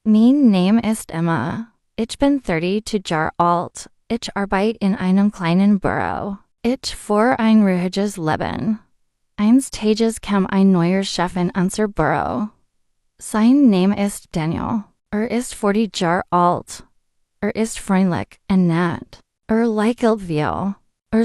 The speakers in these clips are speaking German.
Mein Name ist Emma. Ich bin 32 Jahre alt. Ich arbeite in einem kleinen Büro. Ich führe ein ruhiges Leben. Eines Tages kam ein neuer Chef in unser Büro. Sein Name ist Daniel. Ist 40 Jahre alt. Ist freundlich und nett. Lächelt viel.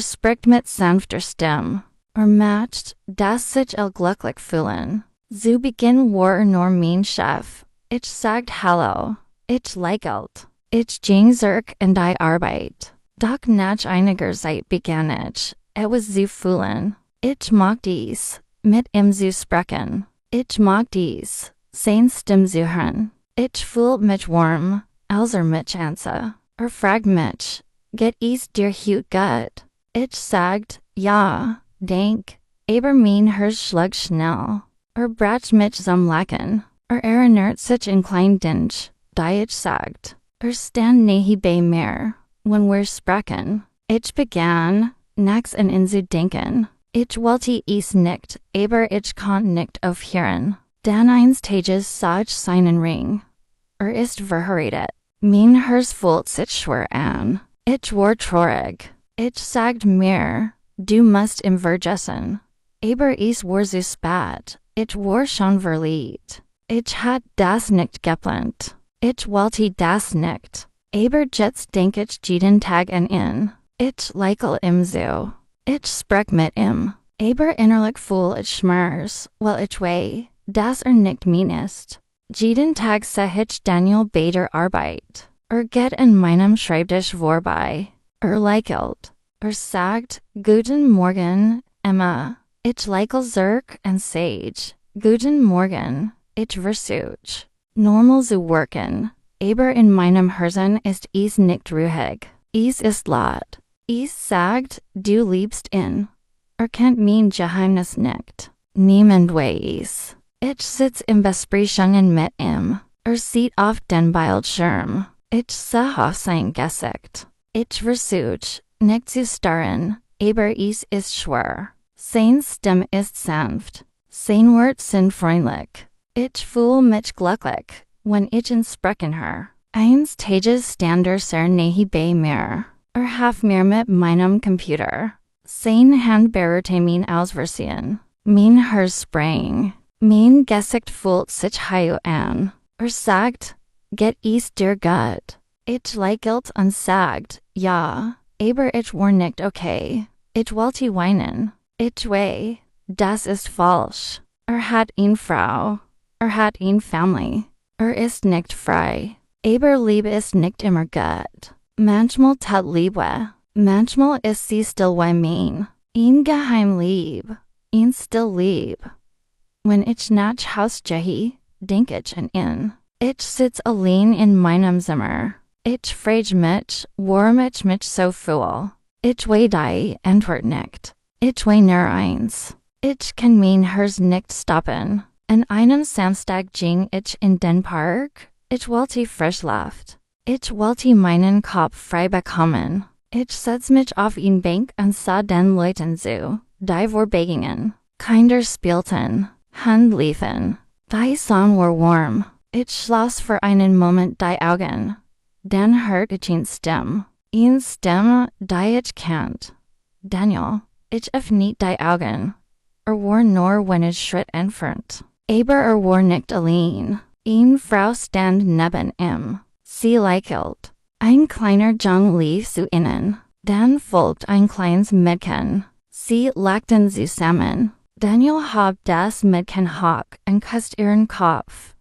Spricht mit sanfter Stimme. Macht, dass sich glücklich fühlen. Zu Beginn war nur mein Chef. Ich sagt Hallo. Ich lächelt. Ich ging zurück in die Arbeit. Doch nach einiger Zeit begann ich, etwas zu fühlen. Ich mag dies, mit ihm zu sprechen. Ich mag dies, seine Stimme zu hören. Ich fühl mich warm, als mich ansa. Fragt mich, geht es dir gut? Ich sagt, ja, denk, aber mein Herz schlägt schnell. Bracht mich zum Lachen. Erinnert sich in klein Dinge, die ich sagt. Stand nahe bei mir, wenn wir sprechen. Ich begann, nachts an ihn zu denken. Ich wollte es nicht, aber ich konnte nicht aufhören. Dann eines Tages sah ich seinen Ring. Ist verheiratet. Mein Herz fühlt sich schwer an. Ich war traurig. Ich sagt mir, du musst ihm vergessen. Aber es war zu spät. Ich war schon verliebt. Ich hatte das nicht geplant. Ich wollte das nicht. Aber jetzt denk ich jeden Tag an ihn. Ich lächel ihm so. Ich sprech mit ihm. Aber innerlich fühl ich Schmerz, weil ich weiß, dass nicht mein ist. Jeden Tag sah ich Daniel bei der Arbeit. Geht in meinem Schreibtisch vorbei. Lächelt. Sagt, Guten Morgen, Emma. Ich lächel zurück und sage, Guten Morgen. Ich versuch, normal zu worken, aber in meinem Herzen ist es nicht ruhig. Es ist laut. Es sagt, du liebst ihn. Kennt mein Geheimnis nicht. Niemand weiß. Ich sitz in Besprechungen mit ihm. Sieht auf den Bildschirm. Ich sah auf sein Gesicht. Ich versuch, nicht zu starren, aber es ist schwer. Seine Stimme ist sanft. Seine Worte sind freundlich. Ich fühl mich glücklich, wenn ich ihn sprechen höre. Eines Tages stand sehr nahe bei mir. Half mir mit meinem Computer. Seine Hand berührte mein Ausversehen. Mein Herz sprang. Mein Gesicht fühlt sich heil an. Sagt, geht es dir gut? Ich lächelt und sagt, ja, aber ich war nicht okay. Ich wollte weinen. Ich weiß, das ist falsch. Hat eine Frau. Hat eine Family. Ist nicht frei. Aber Liebe ist nicht immer gut. Manchmal tut Liebe. Manchmal ist sie still wie mein. Ein geheim Lieb. Ein still Lieb. Wenn ich nach Haus gehe, denk ich an ihn. Ich sitz allein in meinem Zimmer. Ich frage mich, warum ich mich so fühl. Ich weiß die Antwort nicht. Ich weiß nur eins. Ich kann mein Herz nicht stoppen. An einem Samstag ging ich in den Park. Ich wollte frisch Luft. Ich wollte meinen Kopf frei bekommen. Ich setz mich auf eine Bank und sah den Leuten zu, die vorbeigingen. Kinder spielten, Hunde liefen. Die Sonne war warm. Ich schloss für einen Moment die Augen. Dann hörte ich eine Stimme. Eine Stimme, die ich kennt. Daniel, ich öffnete die Augen. War nur wenige Schritt entfernt. Aber war nicht allein. Eine Frau stand neben ihm. Sie lächelt. Ein kleiner Jung lief zu ihnen. Dann folgt ein kleines Mädchen. Sie lachten zusammen. Daniel hob das Mädchen hoch und küsste ihren Kopf.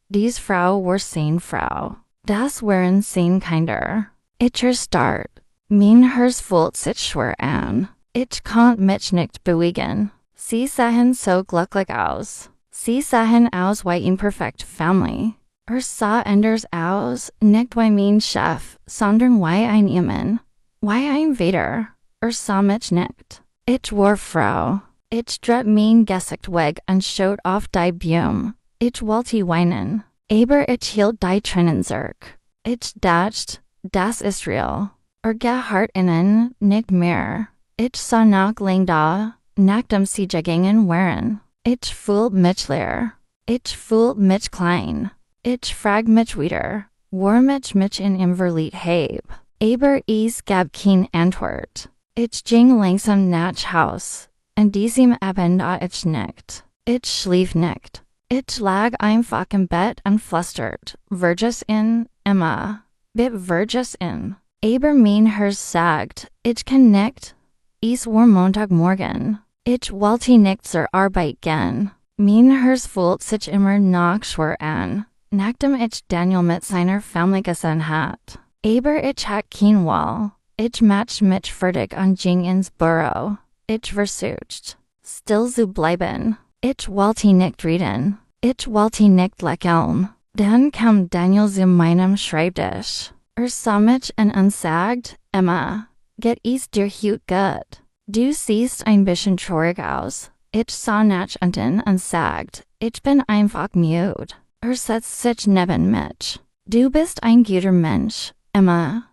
Diese Frau war seine Frau. Das waren seine Kinder. Ich erstarrt. Mein Herz fühlt sich schwer an. Ich konnte mich nicht bewegen. Sie sahen so glücklich aus. Sie sahen aus wie eine perfekte Family. Sah anders aus, nicht wie mein Chef, sondern wie ein Ehemann. Wie ein Vater. Sah mich nicht. Ich war Frau. Ich drehte mein Gesicht weg und schaut auf die Blumen. Ich wollte weinen. Aber ich hielt die Tränen zurück. Ich dachte, das ist real. Gehört ihnen nicht mehr. Ich sah noch lang da, nachdem sie gegangen waren. Ich fühlte mich leer. Ich fühlte mich klein. Ich frag mich wieder, mich in im Verliebt habe. Aber es gab kein Antwort. Ich ging langsam nach Haus. An diesem Abend ich nicht. Ich schlief nicht. Ich lag einfach im Bett und flüstert, Verges in, Emma. Bit Verges in. Aber mein Herz sagt, ich kann nicht. Es war Montagmorgen. Ich wollte nicht zur Arbeit gehen. Mein Herz fühlt sich immer noch schwer an, nachdem ich Daniel mit seiner Familie gesehen hat. Aber ich hatte kein Wahl. Ich machte mich fertig und ging ins Büro. Ich versuchte, still zu bleiben. Ich wollte nicht reden. Ich wollte nicht lächeln. Dann kam Daniel zu meinem Schreibtisch. Sah mich und sagt, Emma, geht es dir heute gut? Du siehst ein bisschen traurig aus. Ich sah nach unten und sagt, ich bin einfach müde. Setzt sich neben mich. Du bist ein guter Mensch, Emma.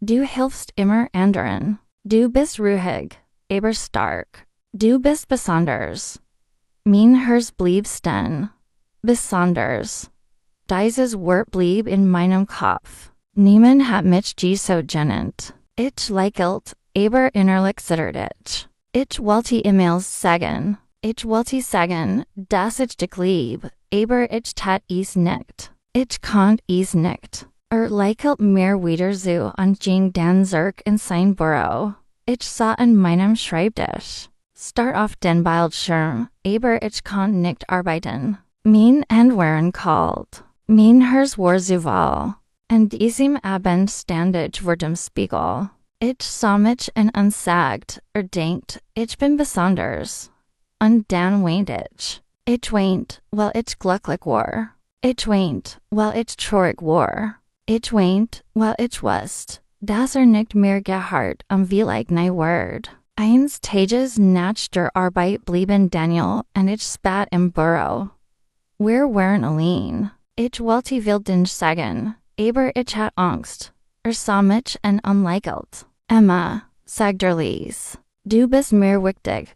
Du hilfst immer anderen. Du bist ruhig, aber stark. Du bist besonders. Mein Herz blieb stehen. Besonders. Dieses Wort blieb in meinem Kopf. Niemand hat mich je so genannt. Ich lächelte, aber innerlich zitterte ich. Ich wollte E-Mails sagen. Ich wollte sagen, dass ich dich lieb, aber ich tat es nicht. Ich konnte es nicht. Lächelte mir wieder zu und ging dann zurück in sein Büro. Ich sah an meinem Schreibtisch. Start auf den Bildschirm, aber ich konnte nicht arbeiten. Mein Hände waren kalt. Mein Herz war zu voll. An diesem Abend stand ich vor dem Spiegel. Ich sah mich und sagt, denkt, ich bin besonders. Und dann weinte ich. Ich weinte, weil ich glücklich war. Ich weinte, weil ich traurig war. Ich weinte, weil ich wusste, dass nicht mehr gehört vielleicht nie wird. Eines Tages nach der Arbeit blieben Daniel und ich spat im Büro. Wir waren allein. Ich wollte wilden sagen, aber ich hatte Angst. Sah mich und lächelte. Emma, sagte leise, du bist mir wichtig.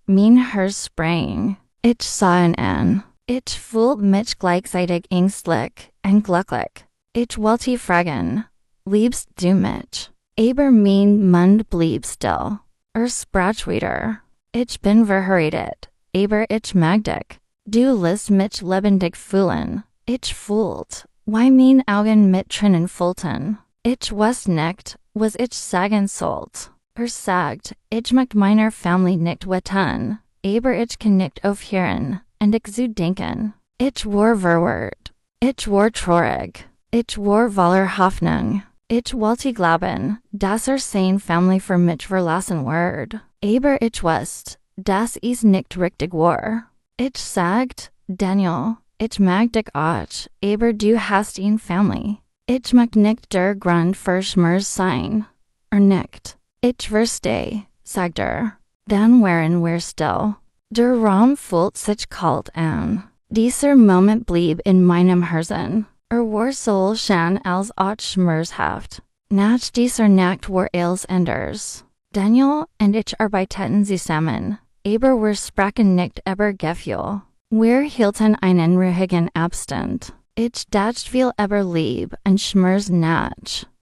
Mein Herz sprang. Ich sah ihn an. Ich fühlte mich gleichzeitig ängstlich und glücklich. Ich wollte fragen, liebst du mich? Aber mein Mund blieb still. Sprach wieder. Ich bin verheiratet, aber ich mag dich. Du lässt mich lebendig fühlen. Ich fühlte, wie mein Augen mit Tränen füllten. Ich wusste nicht, was ich sagen sollte. Sagt, ich mag meiner Familie nicht wehtun, aber ich kann nicht aufhören, und ich zu denken. Ich war verwirrt. Ich war traurig. Ich war voller Hoffnung. Ich wollte glauben, dass seine Familie für mich verlassen wird. Aber ich wusste, dass es nicht richtig war. Ich sagte, Daniel, ich mag dich auch, aber du hast eine Familie. Ich mag nicht der Grund für Schmerz sein. Nicht. Ich verstehe, sagte Dann waren wir still. Der Raum fühlt sich kalt an. Dieser Moment blieb in meinem Herzen. War so schön als auch schmerzhaft. Nach dieser Nacht war alles anders. Daniel und ich arbeiteten zusammen, aber wir sprachen nicht über Gefühl. Wir hielten einen ruhigen Abstand. Ich dachte viel über Liebe und Schmerz nach.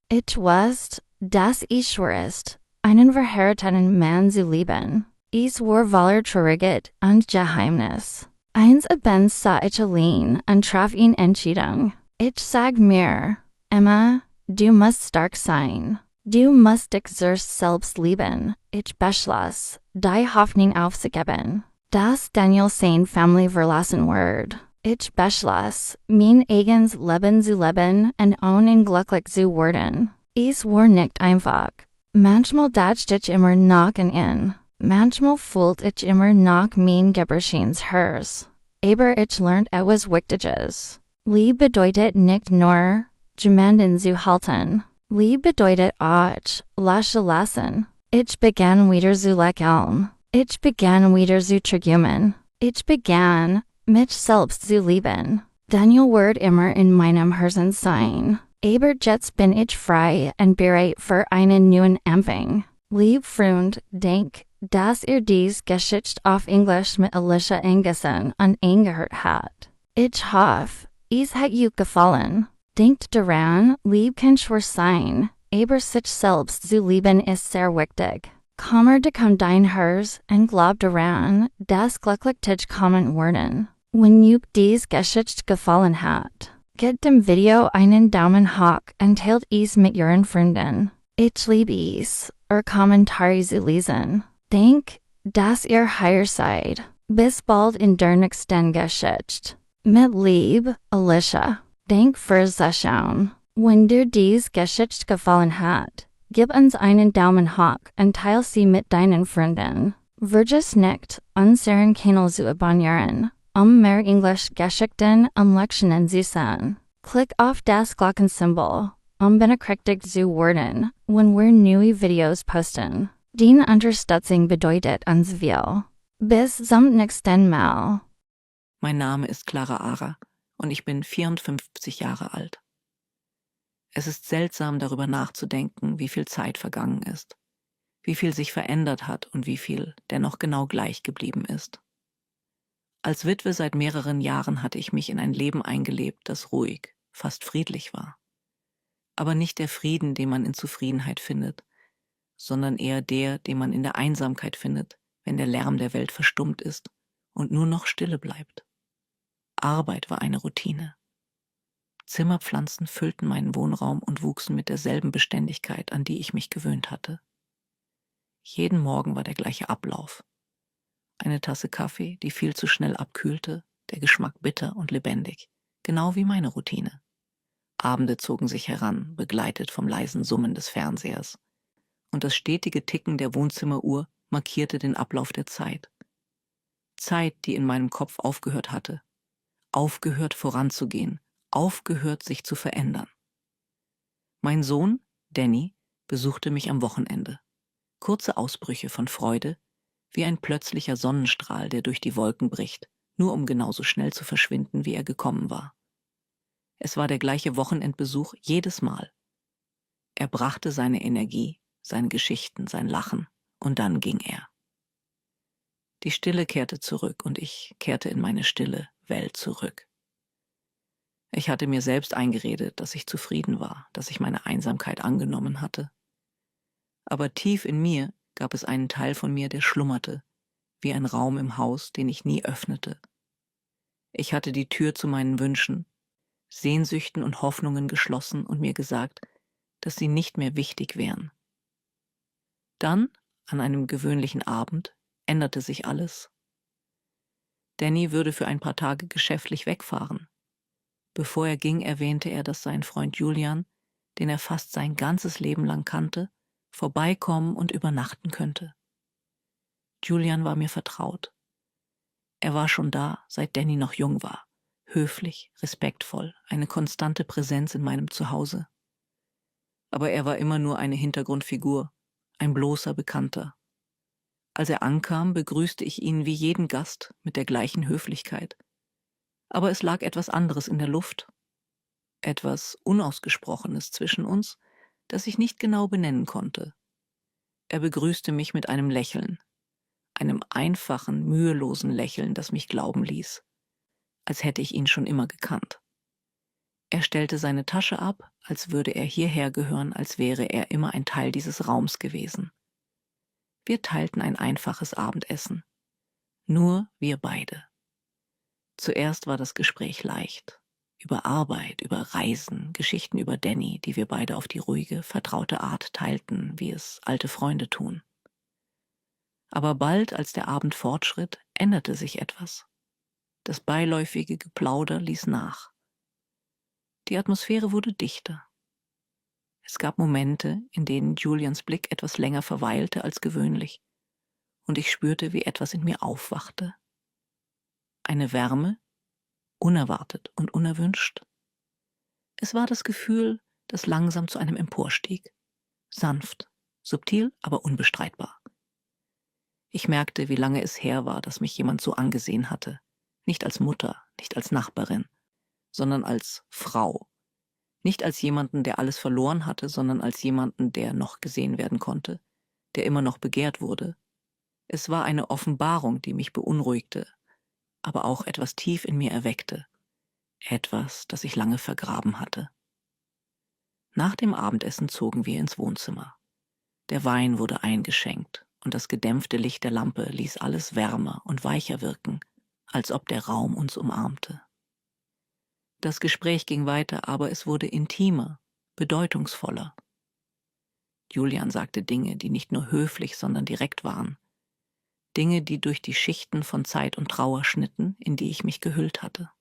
Ich wusste, dass es schwer ist, einen verheirateten Mann zu lieben. Es war voller Traurigkeit und Geheimnis. Eins Abend sah ich allein und traf ihn Entscheidung. Ich sag mir, Emma, du musst stark sein. Du musst dich selbst lieben. Ich beschloss, die Hoffnung aufzugeben, dass Daniel seine Familie verlassen wird. Ich beschloss, mein eigenes Leben zu leben und unglücklich zu werden. Es war nicht einfach. Manchmal dachte ich immer noch an ihn. Manchmal fühlte ich immer noch mein Gebrechens Herz. Aber ich lernte etwas Wichtiges. Liebe bedeutet nicht nur, jemanden zu halten. Liebe bedeutet auch, loszulassen. Ich begann wieder zu lächeln. Ich begann wieder zu träumen. Ich begann, mich selbst zu lieben. Daniel wird immer in meinem Herzen sein. Aber jetzt bin ich frei und bereit für einen neuen Anfang. Lieb Freund, denk, dass dies Geschichte auf Englisch mit Alicia angesehen und angehört hat. Ich hoffe, Is hat you gefallen? Denkt daran, lieb kann schwer sein, aber sich selbst zu lieben ist sehr wichtig. Kommer de kom dein Herz und glaub daran, das glücklich dich kommen werden. Wenn you dies Geschichte gefallen hat, gebt dem Video einen Daumen hoch und teilt es mit euren Freunden. Ich liebe es, Kommentare zu lesen. Denk, dass ihr hier seid. Bis bald in der nächsten Geschichte. Mit Lieb, Alicia. Denk fürs Zuschauen. Wenn dir dies Geschichte gefallen hat, gib uns einen Daumen hoch und teile sie mit deinen Freunden. Vergiss nicht, unseren Kanal zu abonnieren, mehr Englisch Geschichten und Lektionen zu sehen. Klick auf das Glockensymbol, benachrichtigt zu werden, wenn wir neue Videos posten. Deine Unterstützung bedeutet uns viel. Bis zum nächsten Mal. Mein Name ist Clara Ara und ich bin 54 Jahre alt. Es ist seltsam, darüber nachzudenken, wie viel Zeit vergangen ist, wie viel sich verändert hat und wie viel dennoch genau gleich geblieben ist. Als Witwe seit mehreren Jahren hatte ich mich in ein Leben eingelebt, das ruhig, fast friedlich war. Aber nicht der Frieden, den man in Zufriedenheit findet, sondern eher der, den man in der Einsamkeit findet, wenn der Lärm der Welt verstummt ist und nur noch Stille bleibt. Arbeit war eine Routine. Zimmerpflanzen füllten meinen Wohnraum und wuchsen mit derselben Beständigkeit, an die ich mich gewöhnt hatte. Jeden Morgen war der gleiche Ablauf. Eine Tasse Kaffee, die viel zu schnell abkühlte, der Geschmack bitter und lebendig, genau wie meine Routine. Abende zogen sich heran, begleitet vom leisen Summen des Fernsehers. Und das stetige Ticken der Wohnzimmeruhr markierte den Ablauf der Zeit. Zeit, die in meinem Kopf aufgehört hatte. Aufgehört voranzugehen, aufgehört sich zu verändern. Mein Sohn, Danny, besuchte mich am Wochenende. Kurze Ausbrüche von Freude, wie ein plötzlicher Sonnenstrahl, der durch die Wolken bricht, nur um genauso schnell zu verschwinden, wie er gekommen war. Es war der gleiche Wochenendbesuch jedes Mal. Er brachte seine Energie, seine Geschichten, sein Lachen, und dann ging er. Die Stille kehrte zurück und ich kehrte in meine stille Welt zurück. Ich hatte mir selbst eingeredet, dass ich zufrieden war, dass ich meine Einsamkeit angenommen hatte. Aber tief in mir gab es einen Teil von mir, der schlummerte, wie ein Raum im Haus, den ich nie öffnete. Ich hatte die Tür zu meinen Wünschen, Sehnsüchten und Hoffnungen geschlossen und mir gesagt, dass sie nicht mehr wichtig wären. Dann, an einem gewöhnlichen Abend, änderte sich alles. Danny würde für ein paar Tage geschäftlich wegfahren. Bevor er ging, erwähnte er, dass sein Freund Julian, den er fast sein ganzes Leben lang kannte, vorbeikommen und übernachten könnte. Julian war mir vertraut. Er war schon da, seit Danny noch jung war, höflich, respektvoll, eine konstante Präsenz in meinem Zuhause. Aber er war immer nur eine Hintergrundfigur, ein bloßer Bekannter. Als er ankam, begrüßte ich ihn wie jeden Gast mit der gleichen Höflichkeit. Aber es lag etwas anderes in der Luft, etwas Unausgesprochenes zwischen uns, das ich nicht genau benennen konnte. Er begrüßte mich mit einem Lächeln, einem einfachen, mühelosen Lächeln, das mich glauben ließ, als hätte ich ihn schon immer gekannt. Er stellte seine Tasche ab, als würde er hierher gehören, als wäre er immer ein Teil dieses Raums gewesen. Wir teilten ein einfaches Abendessen. Nur wir beide. Zuerst war das Gespräch leicht. Über Arbeit, über Reisen, Geschichten über Danny, die wir beide auf die ruhige, vertraute Art teilten, wie es alte Freunde tun. Aber bald, als der Abend fortschritt, änderte sich etwas. Das beiläufige Geplauder ließ nach. Die Atmosphäre wurde dichter. Es gab Momente, in denen Julians Blick etwas länger verweilte als gewöhnlich, und ich spürte, wie etwas in mir aufwachte. Eine Wärme, unerwartet und unerwünscht. Es war das Gefühl, das langsam zu einem emporstieg. Sanft, subtil, aber unbestreitbar. Ich merkte, wie lange es her war, dass mich jemand so angesehen hatte. Nicht als Mutter, nicht als Nachbarin, sondern als Frau. Nicht als jemanden, der alles verloren hatte, sondern als jemanden, der noch gesehen werden konnte, der immer noch begehrt wurde. Es war eine Offenbarung, die mich beunruhigte, aber auch etwas tief in mir erweckte. etwas, das ich lange vergraben hatte. Nach dem Abendessen zogen wir ins Wohnzimmer. Der Wein wurde eingeschenkt und das gedämpfte Licht der Lampe ließ alles wärmer und weicher wirken, als ob der Raum uns umarmte. Das Gespräch ging weiter, aber es wurde intimer, bedeutungsvoller. Julian sagte Dinge, die nicht nur höflich, sondern direkt waren. Dinge, die durch die Schichten von Zeit und Trauer schnitten, in die ich mich gehüllt hatte.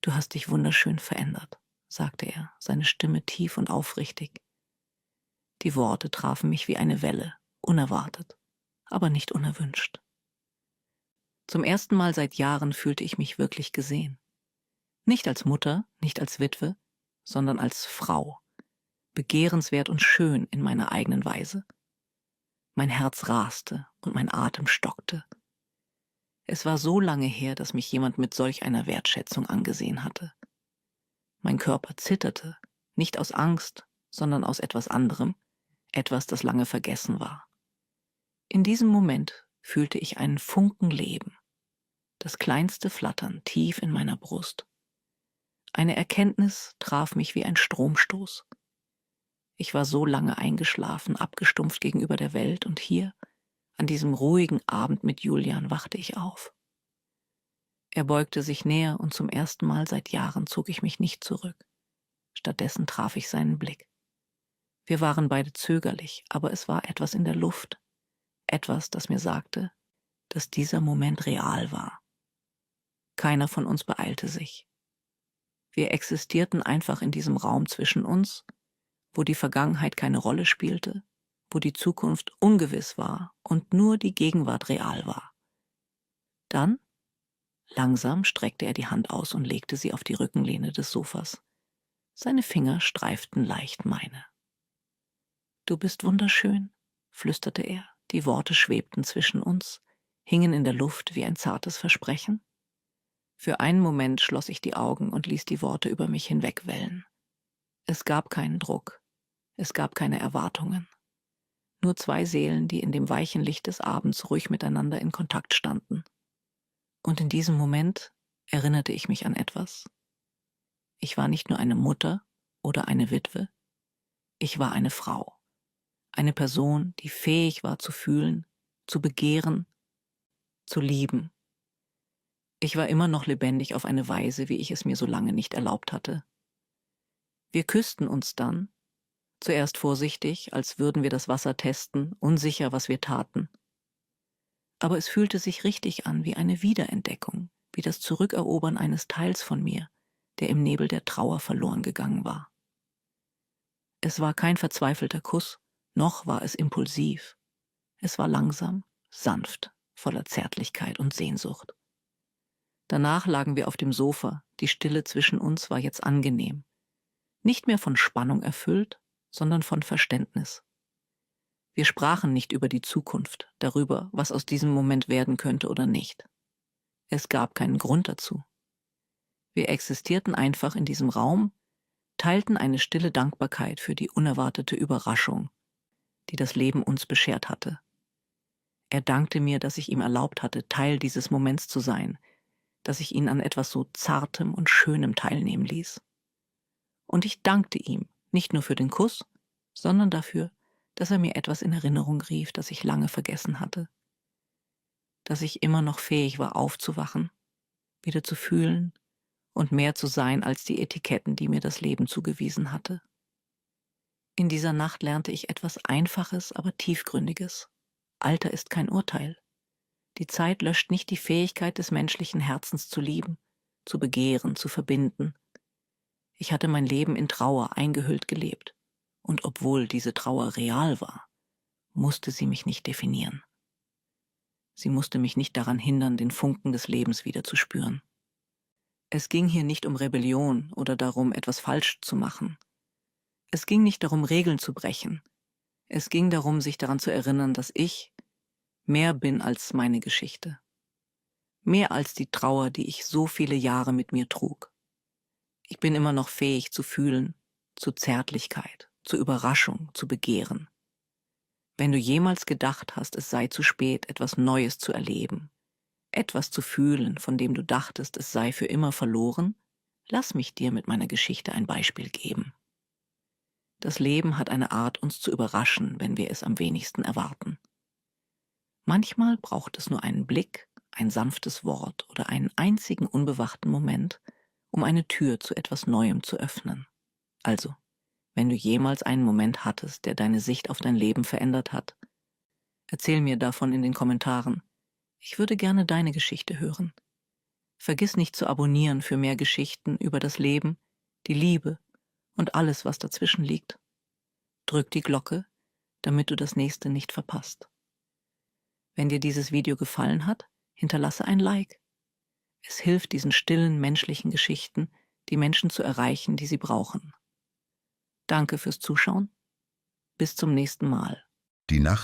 »Du hast dich wunderschön verändert«, sagte er, seine Stimme tief und aufrichtig. Die Worte trafen mich wie eine Welle, unerwartet, aber nicht unerwünscht. Zum ersten Mal seit Jahren fühlte ich mich wirklich gesehen. Nicht als Mutter, nicht als Witwe, sondern als Frau, begehrenswert und schön in meiner eigenen Weise. Mein Herz raste und mein Atem stockte. Es war so lange her, dass mich jemand mit solch einer Wertschätzung angesehen hatte. Mein Körper zitterte, nicht aus Angst, sondern aus etwas anderem, etwas, das lange vergessen war. In diesem Moment fühlte ich einen Funken Leben, das kleinste Flattern tief in meiner Brust. Eine Erkenntnis traf mich wie ein Stromstoß. Ich war so lange eingeschlafen, abgestumpft gegenüber der Welt, und hier, an diesem ruhigen Abend mit Julian, wachte ich auf. Er beugte sich näher und zum ersten Mal seit Jahren zog ich mich nicht zurück. Stattdessen traf ich seinen Blick. Wir waren beide zögerlich, aber es war etwas in der Luft, etwas, das mir sagte, dass dieser Moment real war. Keiner von uns beeilte sich. Wir existierten einfach in diesem Raum zwischen uns, wo die Vergangenheit keine Rolle spielte, wo die Zukunft ungewiss war und nur die Gegenwart real war. Dann, langsam streckte er die Hand aus und legte sie auf die Rückenlehne des Sofas. Seine Finger streiften leicht meine. »Du bist wunderschön«, flüsterte er. Die Worte schwebten zwischen uns, hingen in der Luft wie ein zartes Versprechen. Für einen Moment schloss ich die Augen und ließ die Worte über mich hinwegwellen. Es gab keinen Druck, es gab keine Erwartungen. Nur zwei Seelen, die in dem weichen Licht des Abends ruhig miteinander in Kontakt standen. Und in diesem Moment erinnerte ich mich an etwas. Ich war nicht nur eine Mutter oder eine Witwe, ich war eine Frau. Eine Person, die fähig war zu fühlen, zu begehren, zu lieben. Ich war immer noch lebendig auf eine Weise, wie ich es mir so lange nicht erlaubt hatte. Wir küssten uns dann, zuerst vorsichtig, als würden wir das Wasser testen, unsicher, was wir taten. Aber es fühlte sich richtig an, wie eine Wiederentdeckung, wie das Zurückerobern eines Teils von mir, der im Nebel der Trauer verloren gegangen war. Es war kein verzweifelter Kuss, noch war es impulsiv. Es war langsam, sanft, voller Zärtlichkeit und Sehnsucht. Danach lagen wir auf dem Sofa, die Stille zwischen uns war jetzt angenehm. Nicht mehr von Spannung erfüllt, sondern von Verständnis. Wir sprachen nicht über die Zukunft, darüber, was aus diesem Moment werden könnte oder nicht. Es gab keinen Grund dazu. Wir existierten einfach in diesem Raum, teilten eine stille Dankbarkeit für die unerwartete Überraschung, die das Leben uns beschert hatte. Er dankte mir, dass ich ihm erlaubt hatte, Teil dieses Moments zu sein, dass ich ihn an etwas so Zartem und Schönem teilnehmen ließ. Und ich dankte ihm, nicht nur für den Kuss, sondern dafür, dass er mir etwas in Erinnerung rief, das ich lange vergessen hatte. Dass ich immer noch fähig war, aufzuwachen, wieder zu fühlen und mehr zu sein als die Etiketten, die mir das Leben zugewiesen hatte. In dieser Nacht lernte ich etwas Einfaches, aber Tiefgründiges. Alter ist kein Urteil. Die Zeit löscht nicht die Fähigkeit des menschlichen Herzens zu lieben, zu begehren, zu verbinden. Ich hatte mein Leben in Trauer eingehüllt gelebt. Und obwohl diese Trauer real war, musste sie mich nicht definieren. Sie musste mich nicht daran hindern, den Funken des Lebens wieder zu spüren. Es ging hier nicht um Rebellion oder darum, etwas falsch zu machen. Es ging nicht darum, Regeln zu brechen. Es ging darum, sich daran zu erinnern, dass ich mehr bin als meine Geschichte. Mehr als die Trauer, die ich so viele Jahre mit mir trug. Ich bin immer noch fähig zu fühlen, zu Zärtlichkeit, zu Überraschung, zu Begehren. Wenn du jemals gedacht hast, es sei zu spät, etwas Neues zu erleben, etwas zu fühlen, von dem du dachtest, es sei für immer verloren, Lass mich dir mit meiner Geschichte ein Beispiel geben. Das Leben hat eine Art, uns zu überraschen, wenn wir es am wenigsten erwarten. Manchmal braucht es nur einen Blick, ein sanftes Wort oder einen einzigen unbewachten Moment, um eine Tür zu etwas Neuem zu öffnen. Also, wenn du jemals einen Moment hattest, der deine Sicht auf dein Leben verändert hat, erzähl mir davon in den Kommentaren. Ich würde gerne deine Geschichte hören. Vergiss nicht zu abonnieren für mehr Geschichten über das Leben, die Liebe und alles, was dazwischen liegt. Drück die Glocke, damit du das nächste nicht verpasst. Wenn dir dieses Video gefallen hat, hinterlasse ein Like. Es hilft diesen stillen menschlichen Geschichten, die Menschen zu erreichen, die sie brauchen. Danke fürs Zuschauen. Bis zum nächsten Mal. Die Nacht